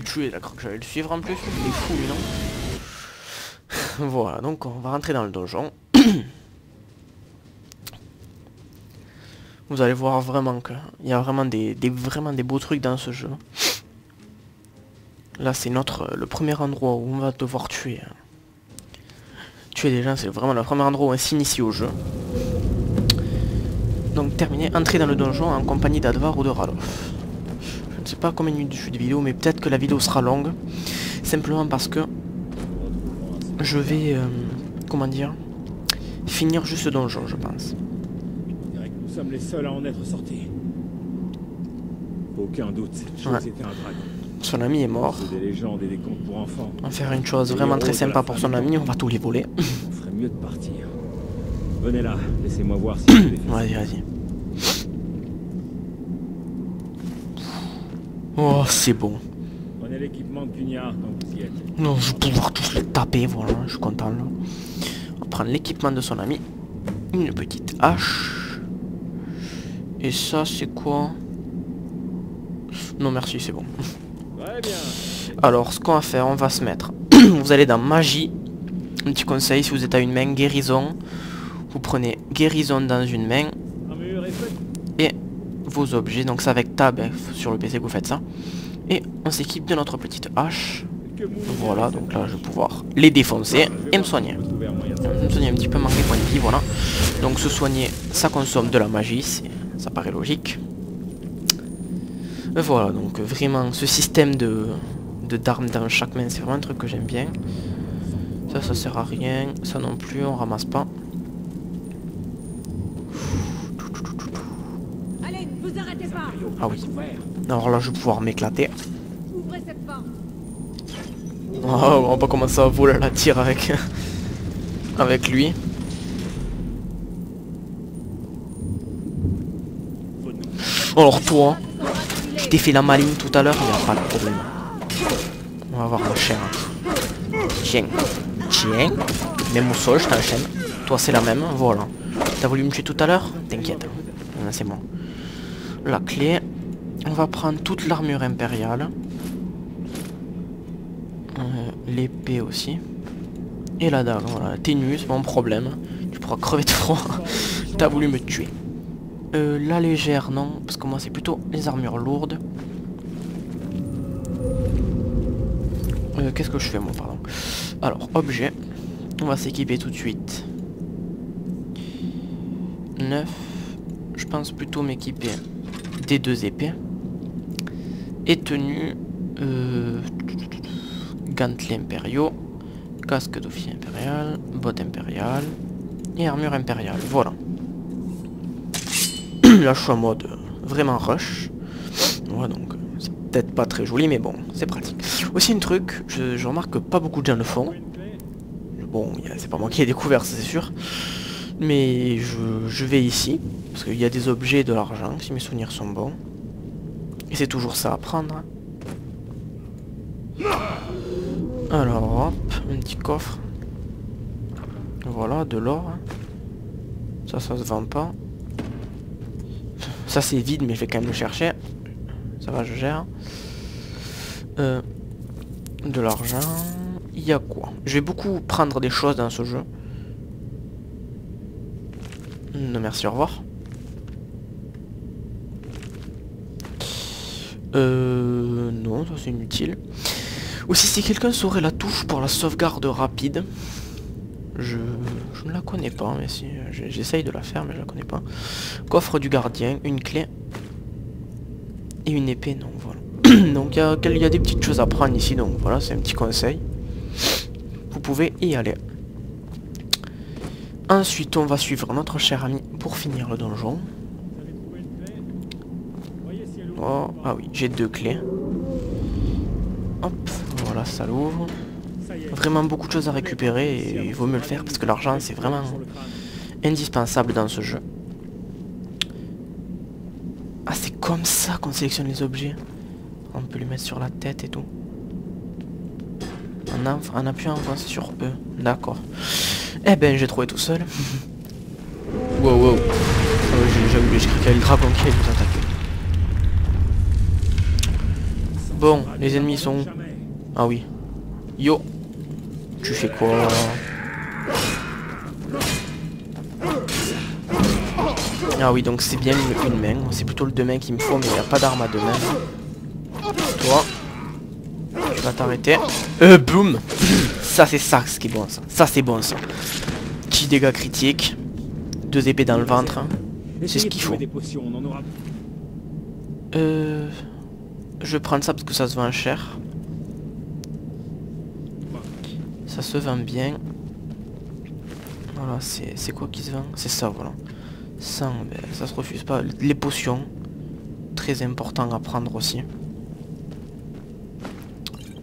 tuer, d'accord, que j'allais le suivre en plus. Il est fou lui, non? Voilà, donc on va rentrer dans le donjon. Vous allez voir vraiment que il y a vraiment des beaux trucs dans ce jeu. Là c'est le premier endroit où on va devoir tuer. Tuer des gens, c'est vraiment le premier endroit où on s'initie au jeu. Donc terminé, entrer dans le donjon en compagnie d'Advar ou de Ralof. Je ne sais pas combien de minutes je suis de vidéo, mais peut-être que la vidéo sera longue. Simplement parce que je vais, comment dire, finir juste ce donjon, je pense. Nous sommes les seuls à en être sortis. Aucun doute, cette chose était un dragon. Son ami est mort. Des légendes et des contes pour enfants. On va faire une chose vraiment très sympa pour son ami, on va tous les voler. On ferait mieux de partir. Venez là, laissez-moi voir si je les fais. Vas-y, vas-y. Oh, c'est bon. Prenez l'équipement de Cugnard quand vous y êtes. Non, je vais pouvoir tous les taper, voilà, je suis content là. On va prendre l'équipement de son ami. Une petite hache. Et ça, c'est quoi? Non, merci, c'est bon. Très bien. Alors, ce qu'on va faire, on va se mettre. Vous allez dans magie. Un petit conseil, si vous êtes à une main, guérison. Vous prenez guérison dans une main. Et vos objets, donc c'est avec tab sur le PC que vous faites ça. Et on s'équipe de notre petite hache. Voilà, donc là je vais pouvoir les défoncer et me soigner. Me soigner un petit peu, manquer de points de vie, voilà. Donc se soigner, ça consomme de la magie, ça paraît logique. Et voilà, donc vraiment ce système d'armes dans chaque main, c'est vraiment un truc que j'aime bien. Ça sert à rien, ça non plus, on ramasse pas. Allez, vous arrêtez pas. Ah oui. Alors là je vais pouvoir m'éclater. Ouvrez cette porte. Oh, on va pas commencer à voler la tire avec avec lui. Alors toi, je t'ai fait la maligne tout à l'heure, il n'y a pas de problème. On va voir ma chair. Tiens, tiens. Même au sol, je t'enchaîne. Toi c'est la même, voilà. T'as voulu me tuer tout à l'heure? T'inquiète. C'est bon. La clé. On va prendre toute l'armure impériale. L'épée aussi. Et la dague, voilà. T'es nu, c'est pas mon problème. Tu pourras crever de froid. T'as voulu me tuer. La légère, non. Parce que moi, c'est plutôt les armures lourdes. Qu'est-ce que je fais, moi, pardon. Alors, objet. On va s'équiper tout de suite. 9. Je pense plutôt m'équiper des 2 épées. Et tenue. Gantelets impériaux. Casque d'officier impérial. Bottes impériales. Et armure impériale. Voilà. Là je suis en mode vraiment rush. Ouais, donc c'est peut-être pas très joli mais bon, c'est pratique. Aussi un truc, je remarque que pas beaucoup de gens le font. Bon, c'est pas moi qui ai découvert, ça c'est sûr. Mais je vais ici, parce qu'il y a des objets et de l'argent, si mes souvenirs sont bons. Et c'est toujours ça à prendre. Alors hop, un petit coffre. Voilà, de l'or. Ça se vend pas. Ça c'est vide mais je vais quand même le chercher. Ça va, je gère. De l'argent. Il y a quoi? Je vais beaucoup prendre des choses dans ce jeu. Non merci, au revoir. Non, ça c'est inutile. Aussi si quelqu'un saurait la touche pour la sauvegarde rapide. Je ne la connais pas, mais si j'essaye de la faire, mais je la connais pas. Coffre du gardien, une clé et une épée, non, voilà. Donc il y a des petites choses à prendre ici, donc voilà, c'est un petit conseil. Vous pouvez y aller. Ensuite, on va suivre notre cher ami pour finir le donjon. Oh, ah oui, j'ai 2 clés. Hop, voilà, ça l'ouvre. Vraiment beaucoup de choses à récupérer et il vaut mieux le faire parce que l'argent c'est vraiment indispensable dans ce jeu. Ah, c'est comme ça qu'on sélectionne les objets. On peut les mettre sur la tête et tout. En appuyant c'est sur E. D'accord. Eh ben j'ai trouvé tout seul. Wow wow. J'ai cru qu'il y avait le dragon qui allait nous attaquer. Bon, les ennemis sont où? Ah oui. Yo. Tu fais quoi? Ah oui, donc c'est bien une main. C'est plutôt le deux mains qu'il me faut, mais il n'y a pas d'arme à deux mains. Toi. Tu vas t'arrêter. Boum. Ça c'est ça ce qui est bon ça. Ça c'est bon ça. Petit dégâts critiques. 2 épées dans le ventre. Hein. C'est ce qu'il faut. Je vais prendre ça parce que ça se vend cher. Ça se vend bien. Voilà, c'est quoi qui se vend? C'est ça, voilà. Ça, ben, ça se refuse pas. Les potions. Très important à prendre aussi.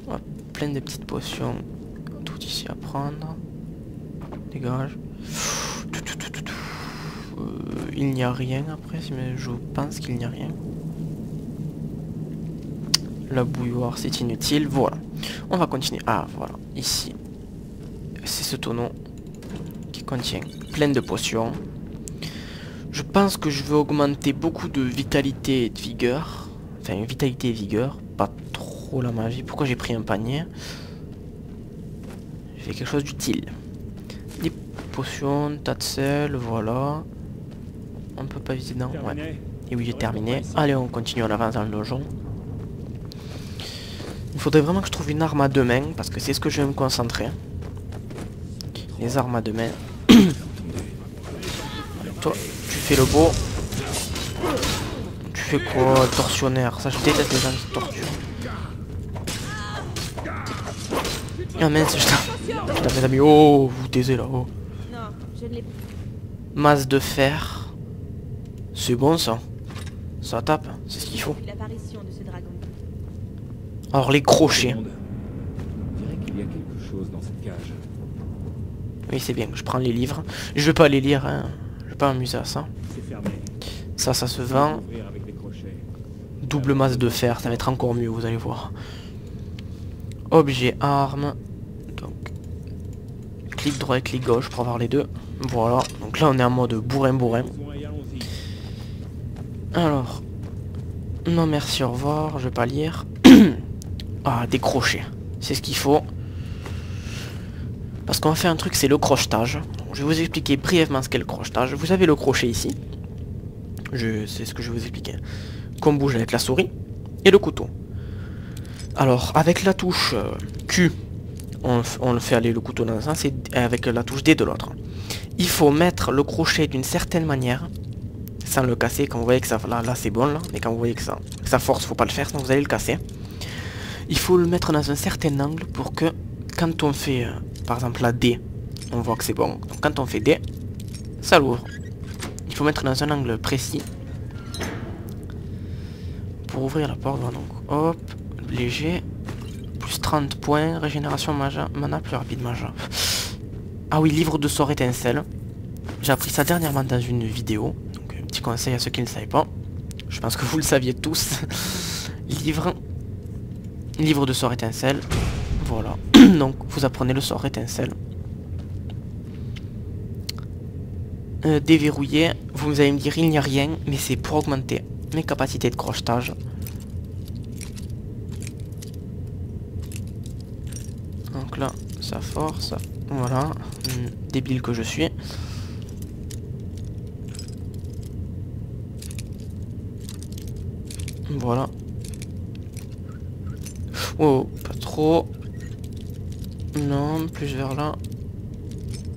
Voilà, plein de petites potions. Tout ici à prendre. Dégage. Il n'y a rien après, mais je pense qu'il n'y a rien. La bouilloire c'est inutile, voilà. On va continuer. Ah voilà, ici. C'est ce tonneau qui contient plein de potions. Je pense que je vais augmenter beaucoup de vitalité et de vigueur. Enfin, vitalité et vigueur, pas trop la magie. Pourquoi j'ai pris un panier? J'ai fait quelque chose d'utile. Des potions, tas de sel, voilà. On peut pas viser dedans, ouais. Et oui, j'ai terminé. Allez, on continue, on avance dans le donjon. Il faudrait vraiment que je trouve une arme à deux mains, parce que c'est ce que je vais me concentrer. Les armes à deux mains. Toi, tu fais le beau. Tu fais quoi, tortionnaire? Ça, je déteste les gens qui torturent. Ah mince, je t'avais mis. Oh, vous taisez là, oh. Masse de fer. C'est bon ça. Ça tape, c'est ce qu'il faut. Alors les crochets. Oui c'est bien, je prends les livres. Je vais pas les lire, hein. Je vais pas m'amuser à ça. Ça se vend. Double masse de fer, ça va être encore mieux, vous allez voir. Objet, arme. Donc, clic droit et clic gauche pour avoir les deux. Voilà, donc là on est en mode bourrin. Alors, non merci, au revoir, je vais pas lire. Ah, des crochets, c'est ce qu'il faut. Parce qu'on va faire un truc, c'est le crochetage. Donc, je vais vous expliquer brièvement ce qu'est le crochetage. Vous avez le crochet ici. C'est ce que je vais vous expliquer. Qu'on bouge avec la souris et le couteau. Alors, avec la touche Q, on le fait aller le couteau dans un sens et avec la touche D de l'autre. Il faut mettre le crochet d'une certaine manière, sans le casser. Quand vous voyez que ça, là c'est bon là, mais quand vous voyez que ça force, faut pas le faire, sinon vous allez le casser. Il faut le mettre dans un certain angle pour que quand on fait par exemple la D, on voit que c'est bon. Donc quand on fait D, ça l'ouvre. Il faut mettre dans un angle précis pour ouvrir la porte. Donc hop, léger, plus 30 points, régénération mana plus rapide maja. Ah oui, livre de sort étincelle. J'ai appris ça dernièrement dans une vidéo. Donc un petit conseil à ceux qui ne le savaient pas. Je pense que vous le saviez tous. Livre de sort étincelle. Voilà. Donc vous apprenez le sort étincelle. Déverrouiller. Vous allez me dire il n'y a rien, mais c'est pour augmenter mes capacités de crochetage. Donc là, ça force. Voilà. Débile que je suis. Voilà. Oh, pas trop. Non, plus vers là.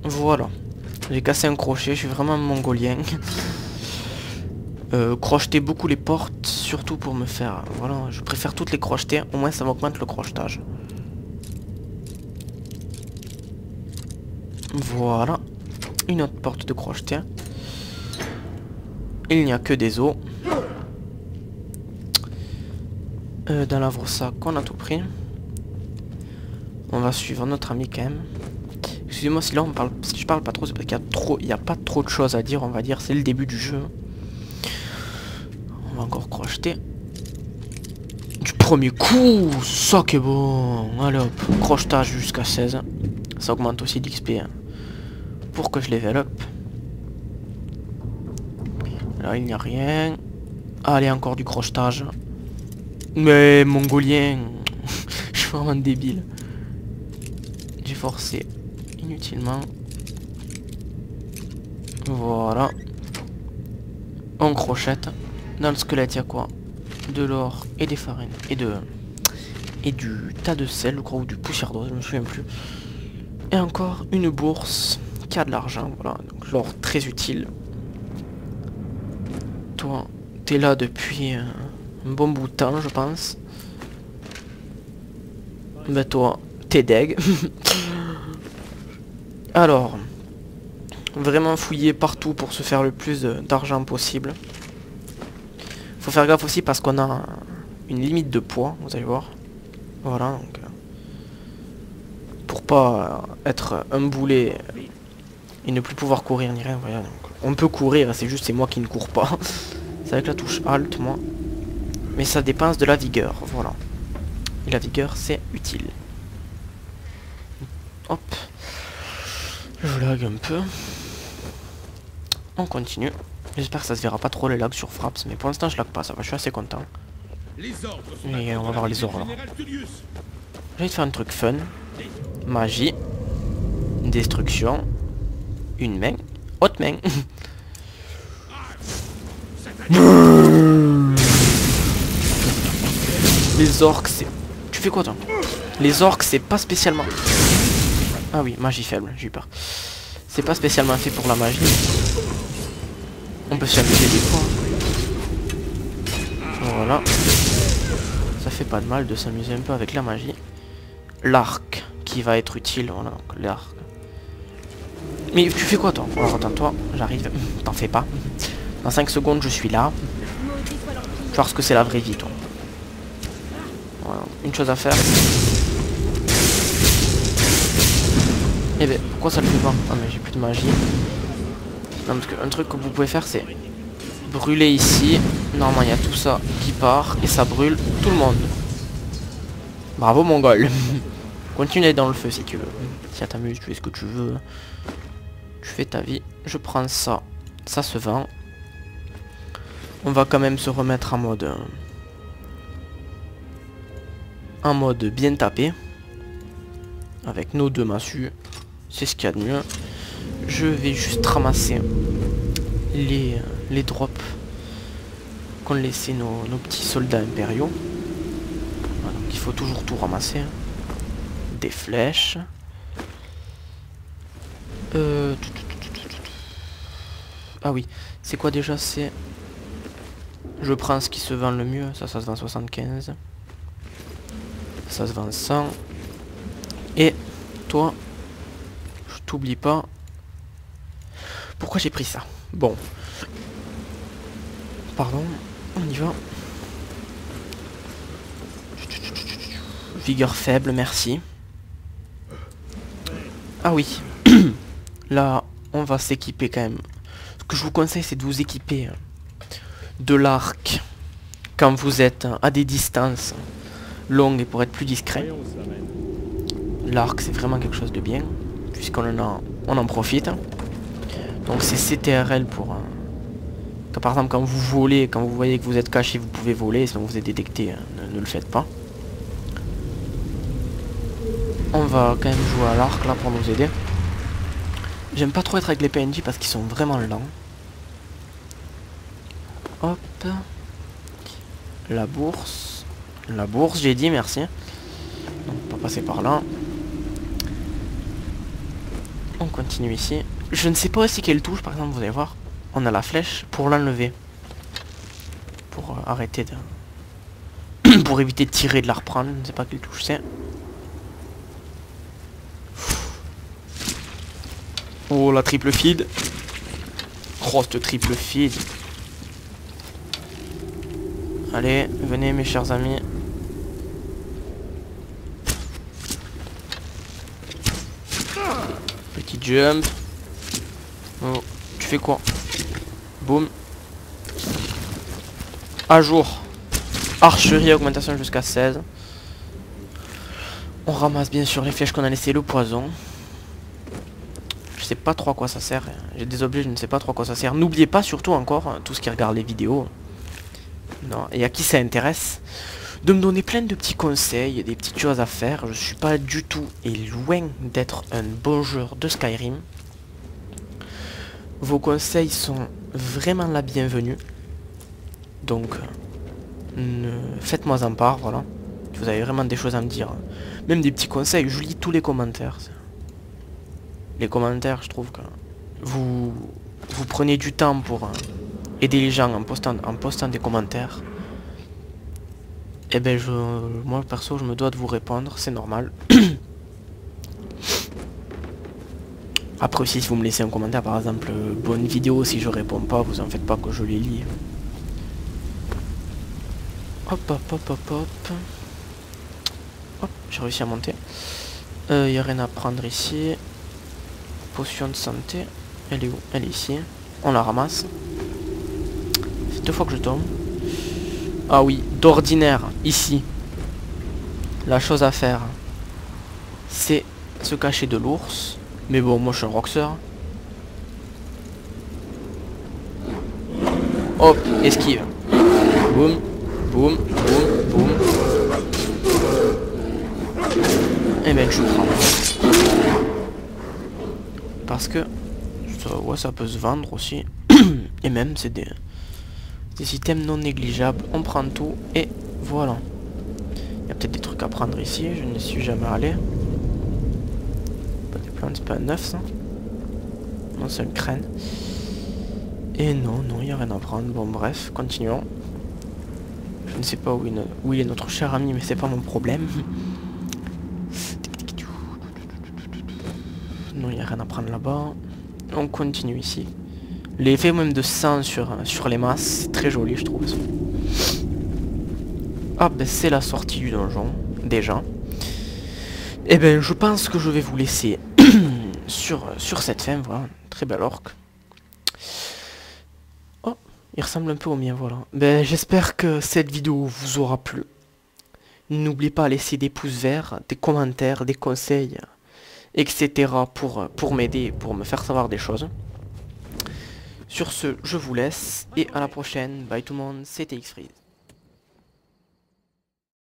Voilà. J'ai cassé un crochet, je suis vraiment mongolien. Crocheter beaucoup les portes, surtout pour me faire... Voilà, je préfère toutes les crocheter, au moins ça m'augmente le crochetage. Voilà. Une autre porte de crocheter. Il n'y a que des os. Dans l'avre-sac, on a tout pris. On va suivre notre ami quand même. Excusez-moi si là on parle, si je parle pas trop, c'est parce qu'il y a pas trop de choses à dire, on va dire, c'est le début du jeu. On va encore crocheter. Du premier coup, ça qui est bon. Allez hop, crochetage jusqu'à 16. Ça augmente aussi d'XP hein, pour que je level up. Là il n'y a rien. Allez, encore du crochetage. Mais mongolien. Je suis vraiment débile. J'ai forcé inutilement. Voilà. On crochette. Dans le squelette, il y a quoi? De l'or et des farines. Et du tas de sel, je crois, ou du poussière d'eau, je me souviens plus. Et encore une bourse qui a de l'argent, voilà. Donc l'or très utile. Toi, t'es là depuis un bon bout de temps, je pense. Ben toi, t'es deg. Alors, vraiment fouiller partout pour se faire le plus d'argent possible. Faut faire gaffe aussi parce qu'on a une limite de poids, vous allez voir. Voilà, donc pour pas être un boulet et ne plus pouvoir courir ni rien, voilà. Donc, on peut courir, c'est moi qui ne cours pas. C'est avec la touche Alt, moi. Mais ça dépense de la vigueur, voilà. Et la vigueur, c'est utile. Hop. Je lag un peu. On continue. J'espère que ça se verra pas trop les lags sur Fraps, mais pour l'instant je lag pas, ça va, je suis assez content. Et on va voir les ordres. Je vais te faire un truc fun. Magie. Destruction. Une main. Haute main. Les orques, c'est... Tu fais quoi toi? Les orques, c'est pas spécialement... Ah oui, magie faible, j'ai eu peur. C'est pas spécialement fait pour la magie. On peut s'amuser des fois. Voilà. Ça fait pas de mal de s'amuser un peu avec la magie. L'arc qui va être utile, voilà, l'arc. Mais tu fais quoi toi? Alors attends, toi, j'arrive. T'en fais pas. Dans 5 secondes, je suis là. Tu vois ce que c'est la vraie vie, toi. Voilà. Une chose à faire. Eh ben, pourquoi ça le fait pas? Ah mais j'ai plus de magie. Non, parce qu'un truc que vous pouvez faire, c'est brûler ici. Normalement, il y a tout ça qui part et ça brûle tout le monde. Bravo, mongol. Continue d'aller dans le feu si tu veux. Si ça t'amuse, tu fais ce que tu veux. Tu fais ta vie. Je prends ça. Ça se vend. On va quand même se remettre en mode... en mode bien tapé. Avec nos 2 massues. C'est ce qu'il y a de mieux. Je vais juste ramasser les drops qu'ont laissé nos petits soldats impériaux. Voilà, donc il faut toujours tout ramasser. Des flèches. Ah oui, c'est quoi déjà? C'est... Je prends ce qui se vend le mieux. Ça se vend 75. Ça se vend 100. Et toi, je t'oublie pas. Pourquoi j'ai pris ça? Bon. Pardon, on y va. Vigueur faible, merci. Ah oui. Là, on va s'équiper quand même. Ce que je vous conseille, c'est de vous équiper de l'arc quand vous êtes à des distances longues et pour être plus discret. L'arc, c'est vraiment quelque chose de bien, puisqu'on en profite. Donc c'est CTRL pour... quand, par exemple, quand vous volez, quand vous voyez que vous êtes caché, vous pouvez voler, sinon vous êtes détecté, ne le faites pas. On va quand même jouer à l'arc là pour nous aider. J'aime pas trop être avec les PNJ parce qu'ils sont vraiment lents. Hop. La bourse. La bourse, j'ai dit, merci. Donc, on va passer par là. On continue ici. Je ne sais pas aussi quelle touche, par exemple, vous allez voir. On a la flèche pour l'enlever. Pour arrêter de... pour éviter de tirer et de la reprendre. Je ne sais pas quelle touche c'est. Oh, la triple feed. Oh, cette triple feed. Allez, venez mes chers amis. Petit jump. Oh, tu fais quoi? Boum. À jour. Archerie, augmentation jusqu'à 16. On ramasse bien sûr les flèches qu'on a laissées, le poison. Je sais pas trop à quoi ça sert. J'ai des objets, je ne sais pas trop à quoi ça sert. N'oubliez pas surtout encore, tous qui regardent les vidéos, non, et à qui ça intéresse, de me donner plein de petits conseils, des petites choses à faire. Je suis pas du tout et loin d'être un bon joueur de Skyrim. Vos conseils sont vraiment la bienvenue. Donc, faites-moi en part, voilà. Si vous avez vraiment des choses à me dire. Même des petits conseils, je lis tous les commentaires. Les commentaires, je trouve que vous prenez du temps pour aider les gens en postant des commentaires. Et ben moi perso je me dois de vous répondre, c'est normal. Après aussi si vous me laissez un commentaire par exemple, bonne vidéo, si je réponds pas, vous en faites pas que je les lis. Hop hop hop hop hop. Hop, j'ai réussi à monter. Y a rien à prendre ici. Potion de santé. Elle est où? Elle est ici. On la ramasse. C'est 2 fois que je tombe. Ah oui, d'ordinaire, ici. La chose à faire, c'est se cacher de l'ours. Mais bon, moi je suis un roxeur. Hop, esquive. Boum, boum, boum, boum. Et ben je prends. Parce que ça, ouais, ça peut se vendre aussi. Et même c'est des items non négligeables. On prend tout et voilà. Il y a peut-être des trucs à prendre ici, je ne suis jamais allé. Pas des plantes, c'est pas un œuf ça. Non, c'est une crâne. Et non, il n'y a rien à prendre. Bon bref, continuons. Je ne sais pas où est notre cher ami, mais c'est pas mon problème. Non, il n'y a rien à prendre là-bas. On continue ici. L'effet même de sang sur les masses, c'est très joli je trouve. Ah ben c'est la sortie du donjon, déjà. Et ben je pense que je vais vous laisser sur cette fin, voilà. Très bel orc. Oh, il ressemble un peu au mien, voilà. Ben j'espère que cette vidéo vous aura plu. N'oubliez pas à laisser des pouces verts, des commentaires, des conseils, etc. pour m'aider, pour me faire savoir des choses. Sur ce, je vous laisse et à la prochaine. Bye tout le monde, c'était X-Freeze.